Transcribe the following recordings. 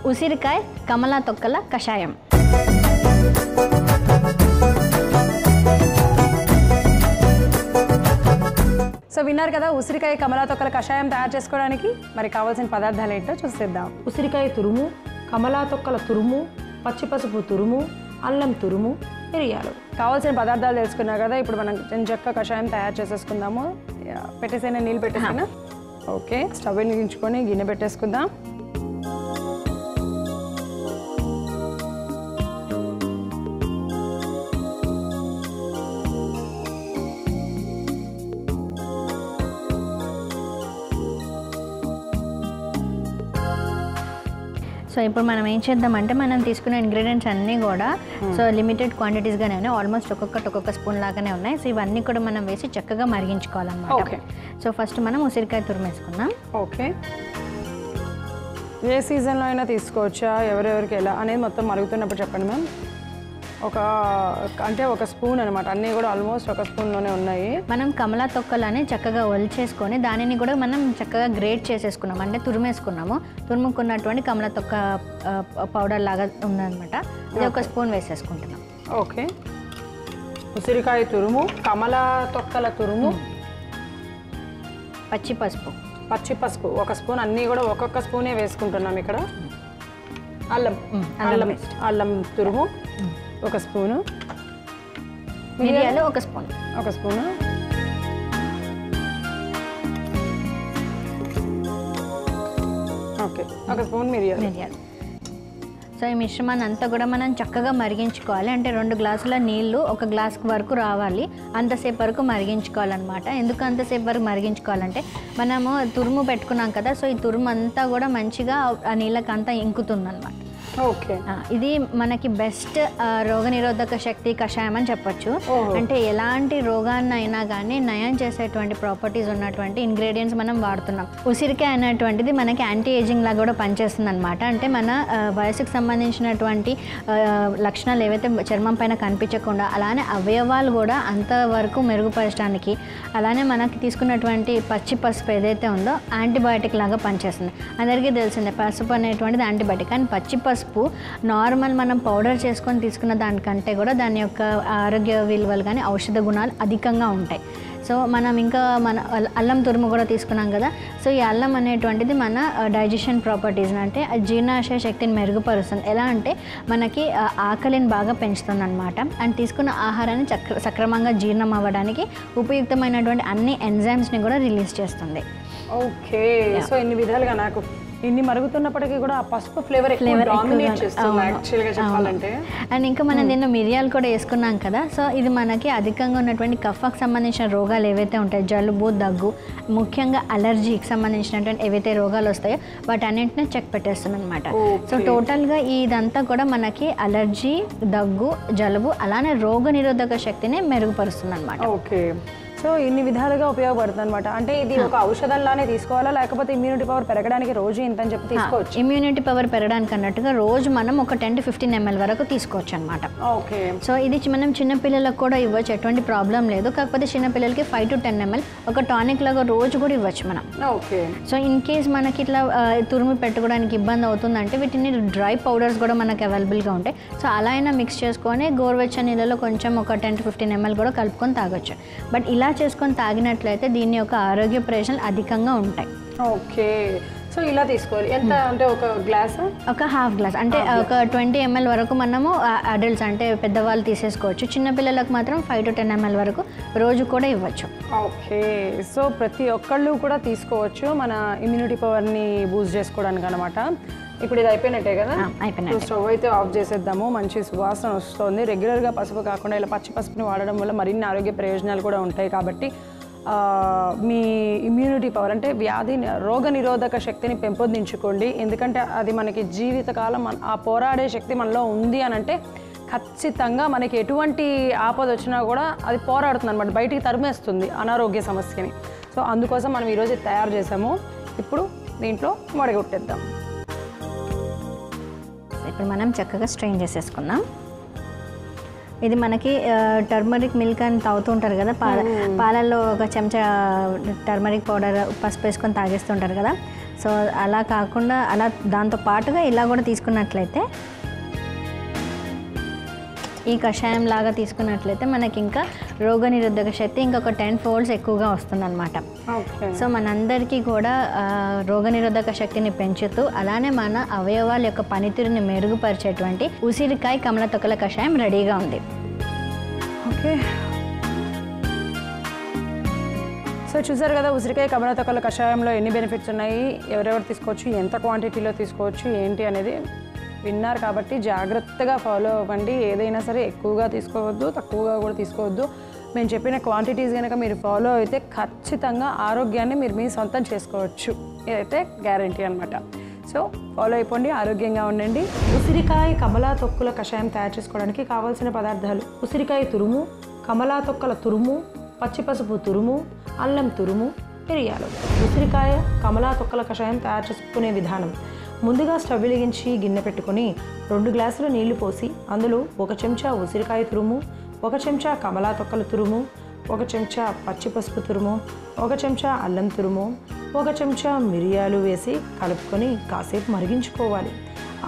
ఉసిరికాయ కమలా తొక్కల కషాయం. సో విన్నారు కదా ఉసిరికాయ కమలా తొక్కల కషాయం తయారు చేసుకోవడానికి మరి కావాల్సిన పదార్థాలు ఏంటో చూసేద్దాం. ఉసిరికాయ తురుము, కమలా తొక్కల తురుము, పచ్చి పసుపు తురుము, అల్లం తురుము, మిరియాలు. కావాల్సిన పదార్థాలు తెలుసుకున్నాం కదా. ఇప్పుడు మనం చెక్క కషాయం తయారు చేసేసుకుందాము. పెట్టేసైనా నీళ్ళు పెట్టేసైనా. ఓకే, స్టవ్ వెలిగించుకొని గిన్నె పెట్టేసుకుందాం. సో ఇప్పుడు మనం ఏం చేద్దామంటే మనం తీసుకునే ఇంగ్రీడియంట్స్ అన్నీ కూడా సో లిమిటెడ్ క్వాంటిటీస్గానే ఉన్నాయి. ఆల్మోస్ట్ ఒక్కొక్క స్పూన్ లాగానే ఉన్నాయి. సో ఇవన్నీ కూడా మనం వేసి చక్కగా మరిగించుకోవాలన్నమాట. సో ఫస్ట్ మనం ఉసిరికాయ తురుము వేసుకుందాం. ఓకే, ఏ సీజన్లో అయినా తీసుకోవచ్చా, ఎవరెవరికి ఎలా అనేది మొత్తం మరుగుతున్నప్పుడు చెప్పండి మ్యామ్. ఒక స్పూన్ అనమాట. అన్నీ కూడా ఆల్మోస్ట్ ఒక స్పూన్లోనే ఉన్నాయి. మనం కమలా తొక్కలని చక్కగా ఒలిచేసుకొని దానిని కూడా మనం చక్కగా గ్రేట్ చేసేసుకున్నాం, అంటే తురిమేసుకున్నాము. తురుముకున్నటువంటి కమలా తొక్క పౌడర్ లాగా ఉందన్నమాట. ఇది ఒక స్పూన్ వేసేసుకుంటున్నాం. ఓకే, ఉసిరికాయ తురుము, కమలా తొక్కల తురుము, పచ్చి పసుపు ఒక స్పూన్. అన్నీ కూడా ఒక్కొక్క స్పూనే వేసుకుంటున్నాం ఇక్కడ. అల్లం తురుము ఒక స్పూను, మిరియాలు ఒక స్పూను, ఓకే, ఒక స్పూన్ మిరియాలు. సో ఈ మిశ్రమాన్ని అంతా కూడా మనం చక్కగా మరిగించుకోవాలి. అంటే 2 గ్లాసుల నీళ్లు 1 గ్లాస్ వరకు రావాలి, అంతసేపు వరకు మరిగించుకోవాలన్నమాట. ఎందుకు అంతసేపు వరకు మరిగించుకోవాలంటే మనము తురుము పెట్టుకున్నాం కదా. సో ఈ తురుము అంతా కూడా మంచిగా ఆ నీళ్ళకి అంతా ఇంకుతుందన్నమాట. ఓకే, ఇది మనకి బెస్ట్ రోగనిరోధక శక్తి కషాయం అని చెప్పొచ్చు. అంటే ఎలాంటి రోగాన్ని అయినా కానీ నయం చేసేటువంటి ప్రాపర్టీస్ ఉన్నటువంటి ఇంగ్రీడియంట్స్ మనం వాడుతున్నాం. ఉసిరికాయ అనేటువంటిది మనకి యాంటీ ఏజింగ్ లాగా కూడా పనిచేస్తుంది అనమాట. అంటే మన వయసుకు సంబంధించినటువంటి లక్షణాలు ఏవైతే చర్మం పైన కనిపించకుండా అలానే అవయవాలు కూడా అంతవరకు మెరుగుపరచడానికి, అలానే మనకి తీసుకున్నటువంటి పచ్చి పసుపు ఏదైతే ఉందో యాంటీబయాటిక్ లాగా పనిచేస్తుంది. అందరికీ తెలిసిందే పసుపు అనేటువంటిది యాంటీబయాటిక్. కానీ పచ్చి పసుపు నార్మల్ మనం పౌడర్ చేసుకొని తీసుకున్న దానికంటే కూడా దాని యొక్క ఆరోగ్య విలువలు కానీ ఔషధ గుణాలు అధికంగా ఉంటాయి. సో మనం ఇంకా మన అల్లం తురుము కూడా తీసుకున్నాం కదా. సో ఈ అల్లం అనేటువంటిది మన డైజెషన్ ప్రాపర్టీస్, అంటే జీర్ణాశయ శక్తిని మెరుగుపరుస్తుంది. ఎలా అంటే మనకి ఆకలిని బాగా పెంచుతుంది అనమాట. అండ్ తీసుకున్న ఆహారాన్ని సక్రమంగా జీర్ణం అవ్వడానికి ఉపయుక్తమైనటువంటి అన్ని ఎంజైమ్స్ని కూడా రిలీజ్ చేస్తుంది. ఓకే, సో ఇన్ని విధాలుగా నాకు ఇన్ని మరుగుతున్నప్పటికీ కూడా ఆ పసుపు ఫ్లేవర్ డామినేట్ చేస్తుంది యాక్చువల్గా చెప్పాలంటే. అండ్ ఇంకా మనం దీనిలో మిరియాలు కూడా వేసుకున్నాం కదా. సో ఇది మనకి అధికంగా ఉన్నటువంటి కఫ్కి సంబంధించిన రోగాలు ఏవైతే ఉంటాయో, జలుబు, దగ్గు, ముఖ్యంగా అలర్జీకి సంబంధించినటువంటి ఏవైతే రోగాలు వస్తాయో వాటన్నింటినీ చెక్ పెట్టేస్తుంది అనమాట. సో టోటల్గా ఇదంతా కూడా మనకి అలర్జీ, దగ్గు, జలుబు అలానే రోగ నిరోధక శక్తిని మెరుగుపరుస్తుంది అనమాట. ఓకే, సో ఇన్ని విధాలుగా ఉపయోగపడుతుంది అనమాట. అంటే ఇది ఒక ఔషధంలానే తీసుకోవాలా, లేకపోతే ఇమ్యూనిటీ పవర్ పెరగడానికి రోజు ఇంత అని చెప్పి తీసుకోవచ్చు? ఇమ్యూనిటీ పవర్ పెరగడానికి అన్నట్టుగా రోజు మనం ఒక 10 to 15 ml వరకు తీసుకోవచ్చు అనమాట. ఓకే, సో ఇది మనం చిన్నపిల్లలకు కూడా ఇవ్వచ్చు, ఎటువంటి ప్రాబ్లం లేదు. కాకపోతే చిన్నపిల్లలకి 5 to 10 ml ఒక టానిక్ లాగా రోజు కూడా ఇవ్వచ్చు మనం. ఓకే, సో ఇన్ కేస్ మనకి ఇట్లా తురుము పెట్టుకోవడానికి ఇబ్బంది అవుతుందంటే వీటిని డ్రై పౌడర్స్ కూడా మనకు అవైలబుల్గా ఉంటాయి. సో అలా అయినా మిక్స్ చేసుకొని గోరువెచ్చని నీళ్ళలో కొంచెం ఒక 10 to 15 ml కూడా కలుపుకొని తాగొచ్చు. బట్ ఇలా చేసుకొని తాగినట్లయితే దీని యొక్క ఆరోగ్య ప్రయోజనాలు అధికంగా ఉంటాయి. ఓకే, సో ఇలా తీసుకోవాలి. ఎంత అంటే ఒక గ్లాస్, ఒక హాఫ్ గ్లాస్, అంటే ఒక 20 ml వరకు మనము అడల్ట్స్ అంటే పెద్దవాళ్ళు తీసేసుకోవచ్చు. చిన్నపిల్లలకు మాత్రం 5 to 10 ml వరకు రోజు కూడా ఇవ్వచ్చు. ఓకే, సో ప్రతి ఒక్కళ్ళు కూడా తీసుకోవచ్చు మన ఇమ్యూనిటీ పవర్ని బూస్ట్ చేసుకోవడానికి అనమాట. ఇప్పుడు ఇది అయిపోయినట్టే కదా? అయిపోయినట్టు. స్టవ్ అయితే ఆఫ్ చేసేద్దాము. మంచి సువాసన వస్తుంది. రెగ్యులర్గా పసుపు కాకుండా ఇలా పచ్చి పసుపుని వాడడం వల్ల మరిన్ని ఆరోగ్య ప్రయోజనాలు కూడా ఉంటాయి. కాబట్టి మీ ఇమ్యూనిటీ పవర్ అంటే రోగ నిరోధక శక్తిని పెంపొందించుకోండి. ఎందుకంటే అది మనకి జీవితకాలం ఆ పోరాడే శక్తి మనలో ఉంది అని అంటే ఖచ్చితంగా మనకి ఎటువంటి ఆపద వచ్చినా కూడా అది పోరాడుతుంది అనమాట, బయటికి తరిమేస్తుంది అనారోగ్య సమస్యని. సో అందుకోసం మనం ఈరోజు తయారు చేసాము. ఇప్పుడు దీంట్లో వడగొట్టేద్దాం. ఇప్పుడు మనం చక్కగా స్ట్రెయిన్ చేసేసుకుందాం. ఇది మనకి టర్మరిక్ మిల్క్ అని తాగుతూ ఉంటారు కదా, పాలల్లో ఒక చెంచా టర్మరిక్ పౌడర్ పసుపు వేసుకొని తాగేస్తుంటారు కదా. సో అలా కాకుండా అలా దాంతో పాటుగా ఇలా కూడా తీసుకున్నట్లయితే ఈ కషాయం లాగా తీసుకున్నట్లయితే మనకి ఇంకా రోగనిరోధక శక్తి ఇంకొక 10 folds ఎక్కువగా వస్తుందన్నమాట. సో మనందరికీ కూడా రోగనిరోధక శక్తిని పెంచుతూ అలానే మన అవయవాల యొక్క పనితీరుని మెరుగుపరిచేటువంటి ఉసిరికాయ కమల తొక్కల కషాయం రెడీగా ఉంది. ఓకే, సో చూసారు కదా ఉసిరికాయ కమల తొక్కల కషాయంలో ఎన్ని బెనిఫిట్స్ ఉన్నాయి, ఎవరెవరు తీసుకోవచ్చు, ఎంత క్వాంటిటీలో తీసుకోవచ్చు ఏంటి అనేది విన్నారు. కాబట్టి జాగ్రత్తగా ఫాలో అవ్వండి. ఏదైనా సరే ఎక్కువగా తీసుకోవద్దు, తక్కువగా కూడా తీసుకోవద్దు. మేము చెప్పిన క్వాంటిటీస్ కనుక మీరు ఫాలో అయితే ఖచ్చితంగా ఆరోగ్యాన్ని మీరు మీ సొంతం చేసుకోవచ్చు. ఇదైతే గ్యారంటీ అనమాట. సో ఫాలో అయిపోండి, ఆరోగ్యంగా ఉండండి. ఉసిరికాయ కమలా తొక్కుల కషాయం తయారు చేసుకోవడానికి కావాల్సిన పదార్థాలు: ఉసిరికాయ తురుము, కమలా తొక్కల తురుము, పచ్చి పసుపు తురుము, అల్లం తురుము, మిరియాలు. ఉసిరికాయ కమలా తొక్కల కషాయం తయారు చేసుకునే విధానం: ముందుగా స్టవ్ వెలిగించి గిన్నె పెట్టుకొని 2 గ్లాసుల నీళ్లు పోసి అందులో 1 చెంచా ఉసిరికాయ తురుము, 1 చెంచా కమలా తొక్కల తురుము, 1 చెంచా పచ్చి పసుపు తురుము, 1 చెంచా అల్లం తురుము, 1 చెంచా మిరియాలు వేసి కలుపుకొని కాసేపు మరిగించుకోవాలి.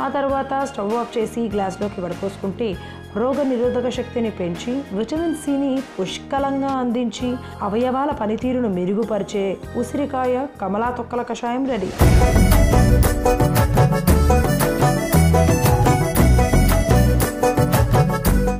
ఆ తర్వాత స్టవ్ ఆఫ్ చేసి గ్లాసులోకి వడపోసుకుంటే రోగ నిరోధక శక్తిని పెంచి విటమిన్ సిని పుష్కలంగా అందించి అవయవాల పనితీరును మెరుగుపరిచే ఉసిరికాయ కమలా తొక్కల కషాయం రెడీ.